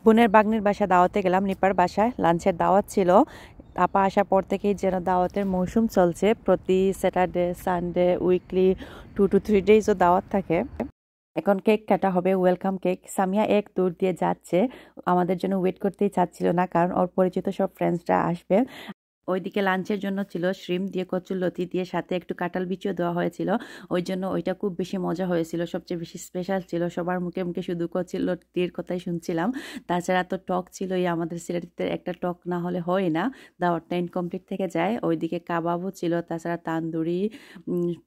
বোনের বাগনির বাসা দাওয়াতে গেলাম, নিপার বাসায় লাঞ্চের দাওয়াত ছিল। আপা আসার পর থেকেই যেন দাওয়াতের মৌসুম চলছে। প্রতি স্যাটারডে সানডে উইকলি 2 to 3 ডেজও দাওয়াত থাকে। এখন কেক কাটা হবে, ওয়েলকাম কেক। সামিয়া এক দূর দিয়ে যাচ্ছে, আমাদের জন্য ওয়েট করতেই চাচ্ছিল না, কারণ ওর পরিচিত সব ফ্রেন্ডসরা আসবে। ওইদিকে লাঞ্চের জন্য ছিল শ্রিম দিয়ে কচুরলতি দিয়ে, সাথে একটু কাঁঠাল বিচিও দেওয়া হয়েছিল। ওই জন্য ওইটা খুব বেশি মজা হয়েছিল, সবচেয়ে বেশি স্পেশাল ছিল। সবার মুখে মুখে শুধু কচুরলতির কথাই শুনছিলাম। তাছাড়া তো টক ছিলই, আমাদের সিলেটিতে একটা টক না হলে হয় না, দাওয়াতটা ইনকমপ্লিট থেকে যায়। ওইদিকে কাবাবও ছিল, তাছাড়া তান্দুরি,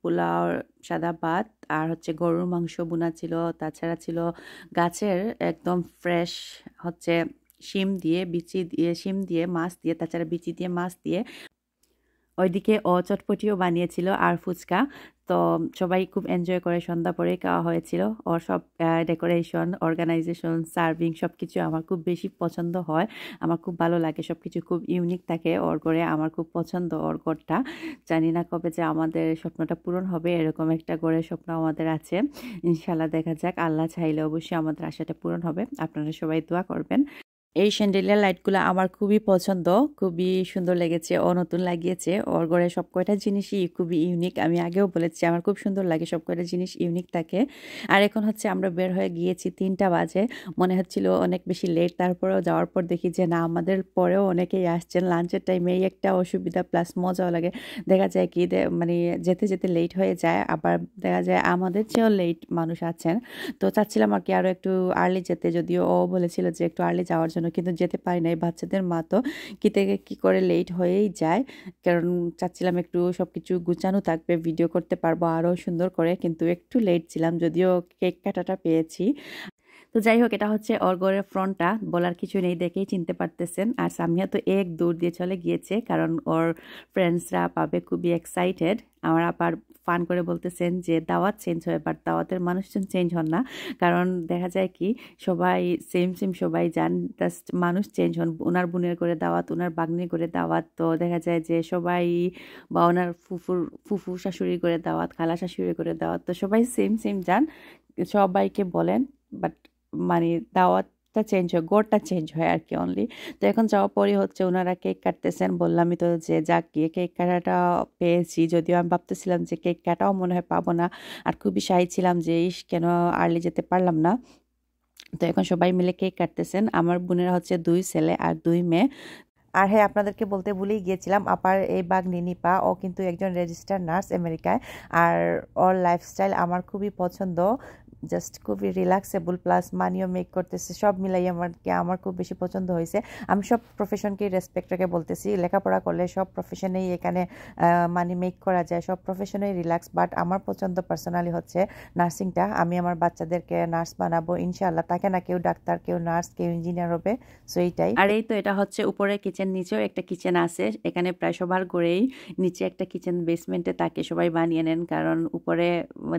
পোলাও, সাদা ভাত, আর হচ্ছে গরুর মাংস বোনা ছিল। তাছাড়া ছিল গাছের একদম ফ্রেশ হচ্ছে শিম দিয়ে, বিচি দিয়ে, শিম দিয়ে, মাছ দিয়ে, তাছাড়া বিচি দিয়ে, মাছ দিয়ে। ওইদিকে চটপটিও বানিয়েছিল আর ফুচকা। তো সবাই খুব এনজয় করে সন্ধ্যা পরে খাওয়া হয়েছিল। ওর সব ডেকোরেশন, অর্গানাইজেশন, সার্ভিং সব কিছু আমার খুব বেশি পছন্দ হয়। আমার খুব ভালো লাগে, সব কিছু খুব ইউনিক থাকে ওর ঘরে। আমার খুব পছন্দ ওর ঘরটা। জানি না কবে যে আমাদের স্বপ্নটা পূরণ হবে, এরকম একটা ঘরের স্বপ্ন আমাদের আছে। ইনশাল্লাহ দেখা যাক, আল্লাহ চাইলে অবশ্যই আমাদের আশাটা পূরণ হবে। আপনারা সবাই দোয়া করবেন। এই স্যান্ডেলিয়ার লাইটগুলো আমার খুবই পছন্দ, খুবই সুন্দর লেগেছে। ও নতুন লাগিয়েছে, ওর ঘরে সব কয়টা জিনিসই খুবই ইউনিক। আমি আগেও বলেছি আমার খুব সুন্দর লাগে, সব কয়টা জিনিস ইউনিক থাকে। আর এখন হচ্ছে আমরা বের হয়ে গিয়েছি, 3টা বাজে। মনে হচ্ছিল অনেক বেশি লেট, তারপরেও যাওয়ার পর দেখি যে না, আমাদের পরেও অনেকেই আসছেন। লাঞ্চের টাইমে এই একটা অসুবিধা, প্লাস মজাও লাগে। দেখা যায় কি মানে যেতে যেতে লেট হয়ে যায়, আবার দেখা যায় আমাদের চেয়েও লেট মানুষ আছেন। তো চাচ্ছিলাম আর কি আরও একটু আর্লি যেতে, যদিও ও বলেছিল যে একটু আর্লি যাওয়ার জন্য, কিন্তু যেতে পারি নাই। বাচ্চাদের মা তো কি থেকে কি করে লেট হয়েই যায়। কারণ চাচ্ছিলাম একটু সব কিছু গুছানো থাকবে, ভিডিও করতে পারবো আরও সুন্দর করে, কিন্তু একটু লেট ছিলাম, যদিও কেক কাটাটা পেয়েছি। তো যাই হোক, এটা হচ্ছে ওর ঘরের ফ্রন্টটা, বলার কিছু নেই, দেখেই চিনতে পারতেছেন। আর সামিয়া তো এক দৌড় দিয়ে চলে গিয়েছে, কারণ ওর ফ্রেন্ডসরা পাবে, খুবই এক্সাইটেড। আমার আবার ফান করে বলতেছেন যে দাওয়াত চেঞ্জ হয়, বাট দাওয়াতের মানুষজন চেঞ্জ হন না। কারণ দেখা যায় কি, সবাই সেম সেম সবাই যান, জাস্ট মানুষ চেঞ্জ হন। ওনার বোনের করে দাওয়াত, ওনার বাগ্নির করে দাওয়াত, তো দেখা যায় যে সবাই, বা ওনার ফুফু শাশুড়ি করে দাওয়াত, খালা শাশুড়ি করে দাওয়াত, তো সবাই সেম সেম যান, সবাইকে বলেন। বাট মানে দাওয়াতটা চেঞ্জ হয়, গোড়টা চেঞ্জ হয় আর কি অনলি। তো এখন যাওয়ার পরই হচ্ছে ওনারা কেক কাটতেছেন। বললামই তো যে যাক গিয়ে কেক কাটাটা পেয়েছি, যদিও আমি ভাবতেছিলাম যে কেক কাটাও মনে হয় পাবো না। আর খুবই শাই ছিলাম যে ইস কেন আর্লি যেতে পারলাম না। তো এখন সবাই মিলে কেক কাটতেছেন। আমার বোনেরা হচ্ছে 2 ছেলে আর 2 মেয়ে। আর হ্যাঁ, আপনাদেরকে বলতে ভুলেই গিয়েছিলাম, আপার এই বাগনি নিপা, ও কিন্তু একজন রেজিস্টার্ড নার্স আমেরিকায়। আর ওর লাইফস্টাইল আমার খুবই পছন্দ, জাস্ট খুবই রিল্যাক্সেবল, প্লাস মানিও মেক করতেছে, সব মিলাই আমার খুব বেশি পছন্দ হয়েছে। আমি সব প্রফেশনকেই রেসপেক্ট রেখে বলতেছি, লেখাপড়া করলে সব প্রফেশনেই এখানে মানি মেক করা যায়, সব প্রফেশনেই রিল্যাক্স। বাট আমার পছন্দ পার্সোনালি হচ্ছে নার্সিংটা। আমি আমার বাচ্চাদেরকে নার্স বানাবো ইনশাআল্লাহ। তাকে না কেউ ডাক্তার, কেউ নার্স, কেউ ইঞ্জিনিয়ার হবে। সো এইটাই। আর এই তো এটা হচ্ছে উপরে কিচেন, নিচেও একটা কিচেন আছে। এখানে প্রায় সবার ঘরেই নিচে একটা কিচেন, বেসমেন্টে তাকে সবাই বানিয়ে নেন, কারণ উপরে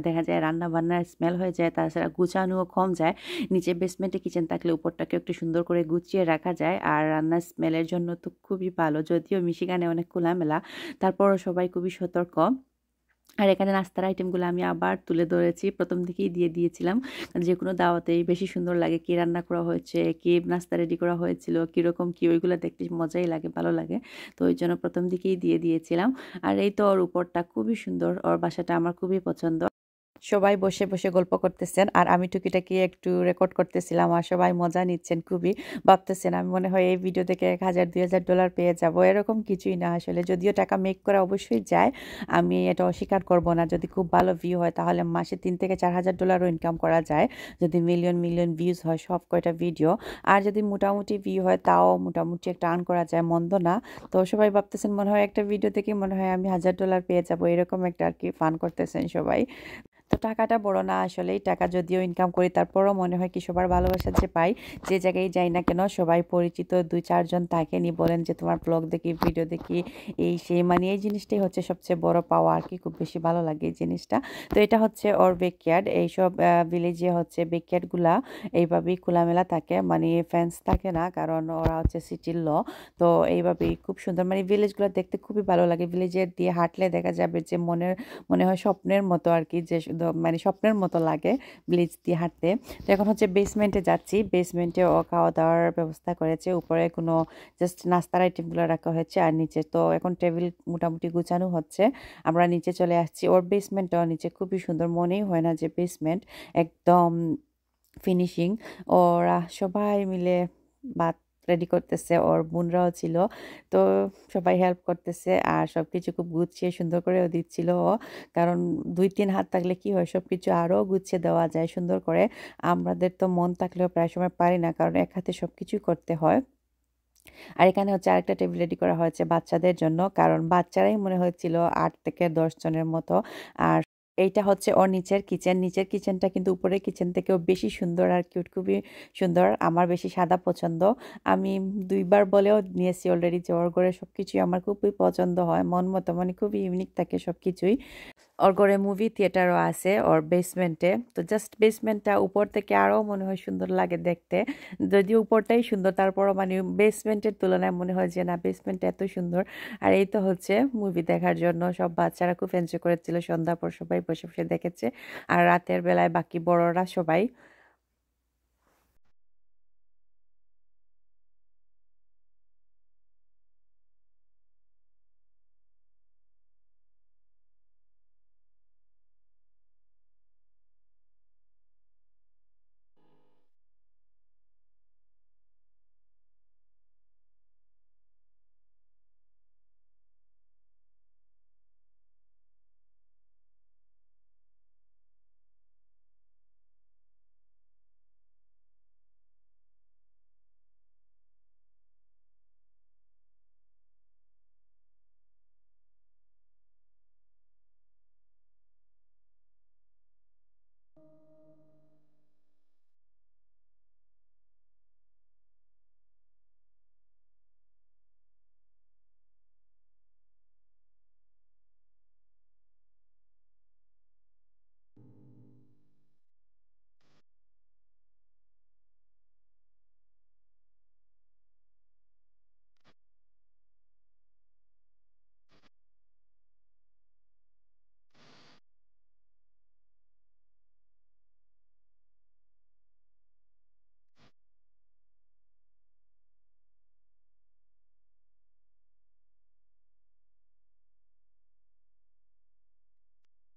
দেখা যায় রান্না বান্নার স্মেল হয়ে যায়, তাছাড়া গুছানোও কম যায়। নিচে বেসমেন্টে কিচেন থাকলে উপরটাকে একটু সুন্দর করে গুছিয়ে রাখা যায়, আর রান্নার স্মেলের জন্য তো খুবই ভালো। যদিও মিশিগানে অনেক খোলামেলা, তারপরও সবাই খুবই সতর্ক। আর এখানে নাস্তার আইটেমগুলো আমি আবার তুলে ধরেছি, প্রথম দিকেই দিয়ে দিয়েছিলাম। যে কোনো দাওয়াতেই বেশি সুন্দর লাগে, কি রান্না করা হয়েছে, কি নাস্তা রেডি করা হয়েছিল, কীরকম কী, ওইগুলো দেখতে মজাই লাগে, ভালো লাগে। তো ওই জন্য প্রথম দিকেই দিয়ে দিয়েছিলাম। আর এই তো ওর উপরটা খুবই সুন্দর, ওর বাসাটা আমার খুবই পছন্দ। সবাই বসে বসে গল্প করতেছেন, আর আমি টুকিটাকি একটু রেকর্ড করতেছিলাম, আর সবাই মজা নিচ্ছেন খুবই। ভাবতেছেন আমি মনে হয় এই ভিডিও থেকে $1000-2000 পেয়ে যাব, এরকম কিছুই না আসলে। যদিও টাকা মেক করা অবশ্যই যায়, আমি এটা অস্বীকার করব না। যদি খুব ভালো ভিউ হয় তাহলে মাসে $3,000-4,000 ইনকাম করা যায়, যদি মিলিয়ন মিলিয়ন ভিউজ হয় সব কয়টা ভিডিও। আর যদি মোটামুটি ভিউ হয় তাও মোটামুটি একটা আর্ন করা যায়, মন্দ না। তো সবাই ভাবতেছেন মনে হয় একটা ভিডিও থেকে মনে হয় আমি $1000 পেয়ে যাব, এরকম একটা আর কি ফান করতেছেন সবাই। তো টাকাটা বড় না আসলে, টাকা যদিও ইনকাম করি তারপরও মনে হয় কি সবার ভালোবাসা যে পাই, যে জায়গায় যাই না কেন সবাই পরিচিত 2-4 জন থাকেনি, বলেন যে তোমার ব্লগ দেখি, ভিডিও দেখি, এই সেই, মানে এই জিনিসটাই হচ্ছে সবচেয়ে বড় পাওয়া আর কি। খুব বেশি ভালো লাগে এই জিনিসটা। তো এটা হচ্ছে ওর ব্যাকইয়ার্ড। এইসব ভিলেজে হচ্ছে ব্যাকইয়ার্ডগুলা এইভাবেই খোলামেলা থাকে, মানে ফেন্স থাকে না, কারণ ওরা হচ্ছে সিটির ল। তো এইভাবেই খুব সুন্দর, মানে ভিলেজগুলো দেখতে খুবই ভালো লাগে। ভিলেজের দিয়ে হাঁটলে দেখা যাবে যে মনে হয় স্বপ্নের মতো আর কি, যে সুন্দর, মানে স্বপ্নের মতো লাগে ব্লিচ দিয়ে হাঁটতে। তো এখন হচ্ছে বেসমেন্টে যাচ্ছি। বেসমেন্টে ও খাওয়া দাওয়ার ব্যবস্থা করেছে, উপরে কোনো জাস্ট নাস্তার আইটেমগুলো রাখা হয়েছে, আর নিচে তো এখন টেবিল মোটামুটি গুছানো হচ্ছে। আমরা নিচে চলে আসছি। ওর বেসমেন্টটাও নিচে খুবই সুন্দর, মনেই হয় না যে বেসমেন্ট, একদম ফিনিশিং। ওরা সবাই মিলে ভাত রেডি করতেছে, ওর বোনরাও ছিল, তো সবাই হেল্প করতেছে আর সব কিছু খুব গুছিয়ে সুন্দর করেও দিচ্ছিল ও। কারণ 2-3 হাত থাকলে কি হয়, সব কিছু আরও গুছিয়ে দেওয়া যায় সুন্দর করে। আমাদের তো মন থাকলেও প্রায় সময় পারি না, কারণ এক হাতে সব কিছুই করতে হয়। আর এখানে হচ্ছে আরেকটা টেবিল রেডি করা হয়েছে বাচ্চাদের জন্য, কারণ বাচ্চারাই মনে হয়েছিল 8 থেকে 10 জনের মতো। আর এইটা হচ্ছে ওর নিচের কিচেন। নিচের কিচেনটা কিন্তু উপরের কিচেন থেকেও বেশি সুন্দর আর কিউট, খুবই সুন্দর। আমার বেশি সাদা পছন্দ। আমি 2বার বলেও নিয়েছি অলরেডি যে ওর ঘরে সবকিছুই আমার খুবই পছন্দ হয়, মন মতো, মানে খুবই ইউনিক থাকে সবকিছুই। ওর ঘরে মুভি থিয়েটারও আছে ওর বেসমেন্টে। তো জাস্ট বেসমেন্টটা উপর থেকে আরও মনে হয় সুন্দর লাগে দেখতে। যদিও উপরটাই সুন্দর, তারপরও মানে বেসমেন্টের তুলনায় মনে হয় যে না, বেসমেন্টটা এত সুন্দর। আর এই তো হচ্ছে মুভি দেখার জন্য সব বাচ্চারা খুব এনজয় করেছিল, সন্ধ্যার পর সবাই বসে বসে দেখেছে। আর রাতের বেলায় বাকি বড়রা সবাই।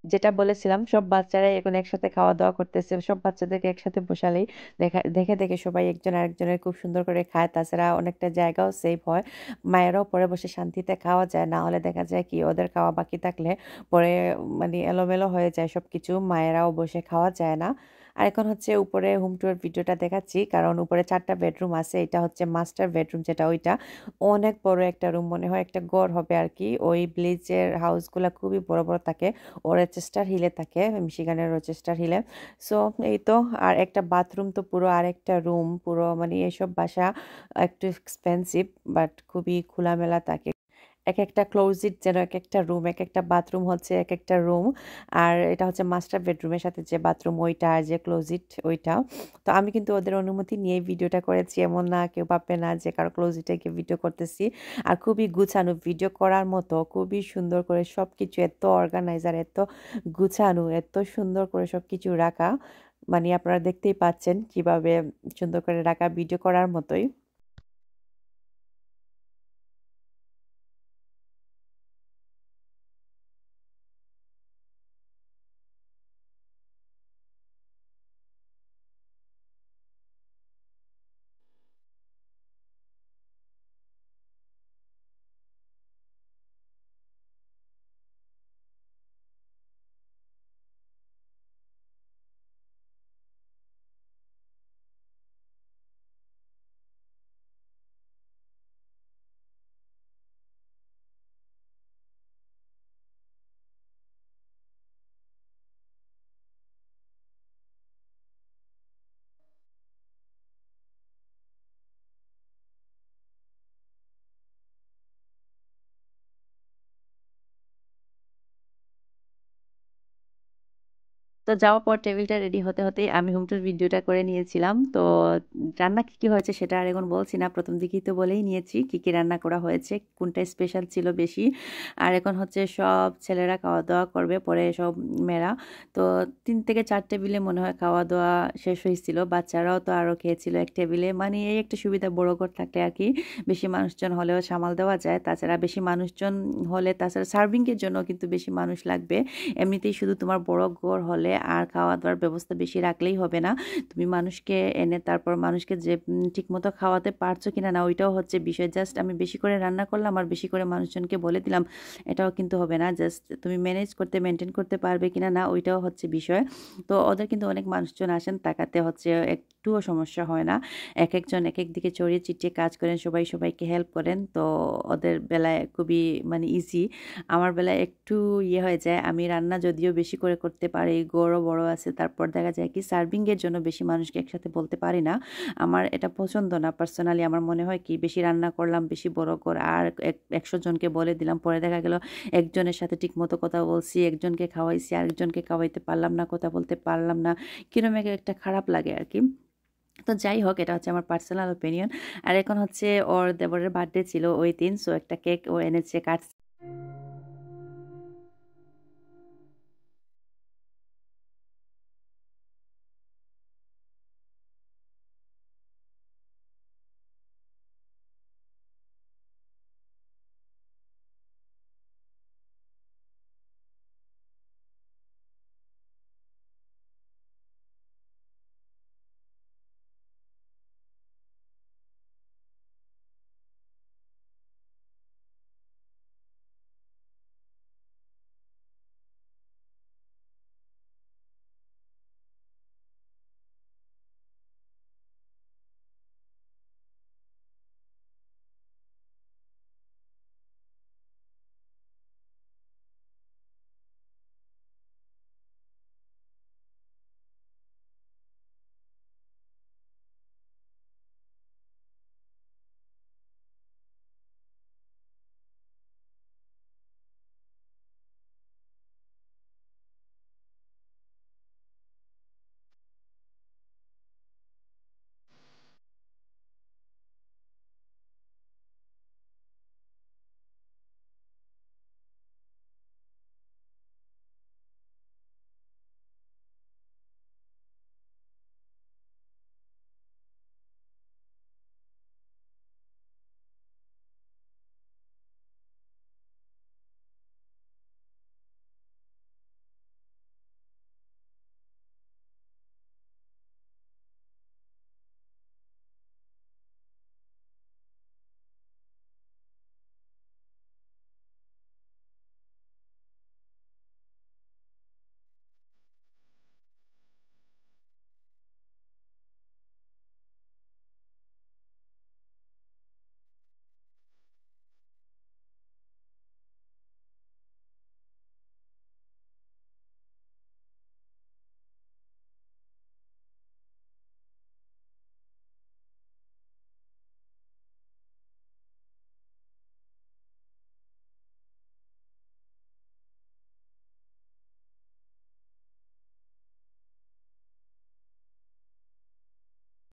যেটা বলেছিলাম, সব বাচ্চারাই এখন একসাথে খাওয়া দাওয়া করতেছে। সব বাচ্চাদেরকে একসাথে বসালেই দেখে দেখে সবাই একজন আরেকজনের খুব সুন্দর করে খায়। তাছাড়া অনেকটা জায়গাও সেভ হয়, মায়েরাও পরে বসে শান্তিতে খাওয়া যায়। না হলে দেখা যায় কি, ওদের খাওয়া বাকি থাকলে পরে মানে এলোমেলো হয়ে যায় সব কিছু, মায়েরাও বসে খাওয়া যায় না। আর এখন হচ্ছে উপরে হোম ট্যুর ভিডিওটা দেখাচ্ছি, কারণ উপরে 4টা বেডরুম আছে। এটা হচ্ছে মাস্টার বেডরুম, যেটা ওইটা অনেক বড় একটা রুম, মনে হয় একটা ঘর হবে আর কি। ওই ব্লিচের হাউসগুলা খুবই বড় বড় থাকে, ও রচেস্টার হিলে থাকে, মিশিগানের রচেস্টার হিলে। সো এই তো। আর একটা বাথরুম তো পুরো, আর একটা রুম পুরো, মানে এইসব বাসা একটু এক্সপেন্সিভ, বাট খুবই খোলামেলা থাকে। এক একটা ক্লোজিট যেন এক একটা রুম, এক একটা বাথরুম হচ্ছে এক একটা রুম। আর এটা হচ্ছে মাস্টার বেডরুমের সাথে যে বাথরুম ওইটা, আর যে ক্লোজিট ওইটা। তো আমি কিন্তু ওদের অনুমতি নিয়ে ভিডিওটা করেছি, এমন না কেউ ভাববে না যে কারো ক্লোজিটে গিয়ে ভিডিও করতেছি। আর খুবই গুছানো, ভিডিও করার মতো, খুবই সুন্দর করে সব কিছু, এত অর্গানাইজার, এত গুছানো, এত সুন্দর করে সব কিছু রাখা। মানে আপনারা দেখতেই পাচ্ছেন কিভাবে সুন্দর করে রাখা, ভিডিও করার মতোই। তো যাওয়ার পর টেবিলটা রেডি হতে হতেই আমি হোম টুর ভিডিওটা করে নিয়েছিলাম। তো রান্না কী কী হয়েছে সেটা আর এখন বলছি না, প্রথম দিকেই তো বলেই নিয়েছি কী কী রান্না করা হয়েছে, কোনটা স্পেশাল ছিল বেশি। আর এখন হচ্ছে সব ছেলেরা খাওয়া দাওয়া করবে, পরে সব মেয়েরা। তো 3 থেকে 4 টেবিলে মনে হয় খাওয়া দাওয়া শেষ হয়েছিল, বাচ্চারাও তো আরও খেয়েছিল এক টেবিলে। মানে এই একটা সুবিধা বড় ঘর থাকলে আর কি, বেশি মানুষজন হলেও সামাল দেওয়া যায়। তাছাড়া বেশি মানুষজন হলে তাছাড়া সার্ভিংয়ের জন্য কিন্তু বেশি মানুষ লাগবে। এমনিতেই শুধু তোমার বড় ঘর হলে আর খাওয়া দাওয়ার ব্যবস্থা বেশি রাখলেই হবে না, তুমি মানুষকে এনে তারপর মানুষকে যে ঠিকমতো খাওয়াতে পারছো কিনা না ওইটাও হচ্ছে বিষয়। জাস্ট আমি বেশি করে রান্না করলাম আর বেশি করে মানুষজনকে বলে দিলাম, এটাও কিন্তু হবে না। জাস্ট তুমি ম্যানেজ করতে মেনটেন করতে পারবে কিনা না ওইটাও হচ্ছে বিষয়। তো ওদের কিন্তু অনেক মানুষজন আসেন, তাকাতে হচ্ছে একটুও সমস্যা হয় না। এক একজন এক এক দিকে ছড়িয়ে ছিটিয়ে কাজ করেন, সবাই সবাইকে হেল্প করেন। তো ওদের বেলায় খুবই মানে ইজি। আমার বেলায় একটু ইয়ে হয়ে যায়, আমি রান্না যদিও বেশি করে করতে পারি, গড়ও বড় আছে, তারপর দেখা যায় কি সার্ভিংয়ের জন্য বেশি মানুষকে একসাথে বলতে পারি না। আমার এটা পছন্দ না পার্সোনালি। আমার মনে হয় কি বেশি রান্না করলাম, বেশি বড় করে আর 100 জনকে বলে দিলাম, পরে দেখা গেল একজনের সাথে ঠিক মতো কথা বলছি, একজনকে খাওয়াইছি, আরেকজনকে খাওয়াইতে পারলাম না, কথা বলতে পারলাম না, কিরকম একটা খারাপ লাগে আর কি। তো যাই হোক, এটা হচ্ছে আমার পার্সোনাল ওপিনিয়ন। আর এখন হচ্ছে ওর দেবরের বার্থডে ছিল ওই দিন, সো একটা কেক ও এনেছে, কাটছে।